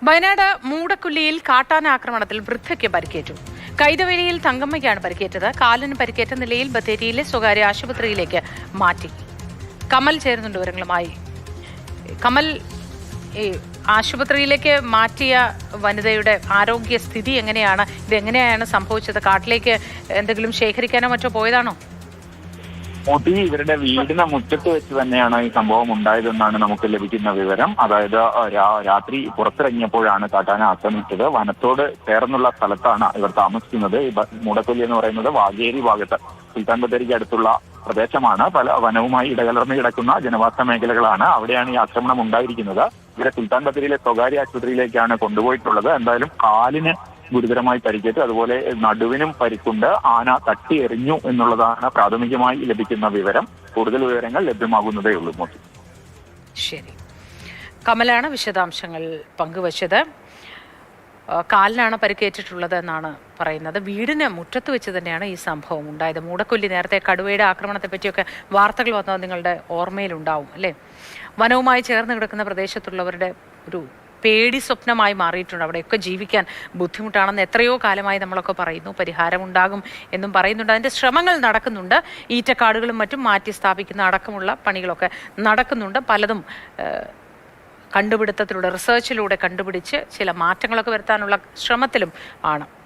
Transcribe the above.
വയനാട് മൂടക്കുല്ലിയിൽ കാട്ടാന ആക്രമണത്തിൽ വൃദ്ധയ്ക്ക് പരിക്കേറ്റു. കൈതവേലിയിൽ തങ്കമ്മയ്ക്കാണ് പരിക്കേറ്റത്. കാലിന് പരിക്കേറ്റ നിലയിൽ ബത്തേരിയിലെ സ്വകാര്യ ആശുപത്രിയിലേക്ക് മാറ്റി. കമൽ ചേരുന്നുണ്ട് വിവരങ്ങളുമായി. കമൽ, ആശുപത്രിയിലേക്ക് മാറ്റിയ വനിതയുടെ ആരോഗ്യസ്ഥിതി എങ്ങനെയാണ്? ഇതെങ്ങനെയാണ് സംഭവിച്ചത്? കാട്ടിലേക്ക് എന്തെങ്കിലും ശേഖരിക്കാനോ മറ്റോ പോയതാണോ? മോട്ടി, ഇവരുടെ വീടിന് മുറ്റത്ത് വെച്ച് തന്നെയാണ് ഈ സംഭവം ഉണ്ടായതെന്നാണ് നമുക്ക് ലഭിക്കുന്ന വിവരം. അതായത് രാത്രി പുറത്തിറങ്ങിയപ്പോഴാണ് കാട്ടാന ആക്രമിച്ചത്. വനത്തോട് ചേർന്നുള്ള സ്ഥലത്താണ് ഇവർ താമസിക്കുന്നത്. ഈ മൂടക്കൊല്ലി എന്ന് പറയുന്നത് വാഗേരി ഭാഗത്ത് സുൽത്താൻ ബത്തേരിക്ക് അടുത്തുള്ള പ്രദേശമാണ്. പല വനവുമായി ഇടകലർന്ന് കിടക്കുന്ന ജനവാസ മേഖലകളാണ്. അവിടെയാണ് ഈ ആക്രമണം ഉണ്ടായിരിക്കുന്നത്. ഇവരെ സുൽത്താൻ ബത്തേരിയിലെ സ്വകാര്യ ആശുപത്രിയിലേക്കാണ് കൊണ്ടുപോയിട്ടുള്ളത്. എന്തായാലും കാലിന് ഗുരുതരമായി പരിക്കേറ്റു, അതുപോലെ നടുവിനും പരിക്കുണ്ട്. ആന തട്ടി എറിഞ്ഞു എന്നുള്ളതാണ് പ്രാഥമികമായി ലഭിക്കുന്ന വിവരം. കൂടുതൽ വിവരങ്ങൾ ലഭ്യമാകുന്നതേ ഉള്ളൂ. മോട്ടി, ശരി. കമലാണ് വിശദാംശങ്ങൾ പങ്കുവച്ചത്. കാലിനാണ് പരിക്കേറ്റിട്ടുള്ളത് എന്നാണ് പറയുന്നത്. വീടിന് മുറ്റത്ത് വെച്ച് തന്നെയാണ് ഈ സംഭവം ഉണ്ടായത്. മൂടക്കൊല്ലി, നേരത്തെ കടുവയുടെ ആക്രമണത്തെ പറ്റിയൊക്കെ വാർത്തകൾ വന്നത് നിങ്ങളുടെ ഓർമ്മയിലുണ്ടാവും അല്ലേ? വനവുമായി ചേർന്ന് കിടക്കുന്ന പ്രദേശത്തുള്ളവരുടെ ഒരു പേടി സ്വപ്നമായി മാറിയിട്ടുണ്ട്. അവിടെയൊക്കെ ജീവിക്കാൻ ബുദ്ധിമുട്ടാണെന്ന് എത്രയോ കാലമായി നമ്മളൊക്കെ പറയുന്നു. പരിഹാരമുണ്ടാകും എന്നും പറയുന്നുണ്ട്. അതിൻ്റെ ശ്രമങ്ങൾ നടക്കുന്നുണ്ട്. ഈറ്റക്കാടുകളും മറ്റും മാറ്റി സ്ഥാപിക്കുന്ന അടക്കമുള്ള പണികളൊക്കെ നടക്കുന്നുണ്ട്. പലതും കണ്ടുപിടുത്തത്തിലൂടെ, റിസർച്ചിലൂടെ കണ്ടുപിടിച്ച് ചില മാറ്റങ്ങളൊക്കെ വരുത്താനുള്ള ശ്രമത്തിലും ആണ്.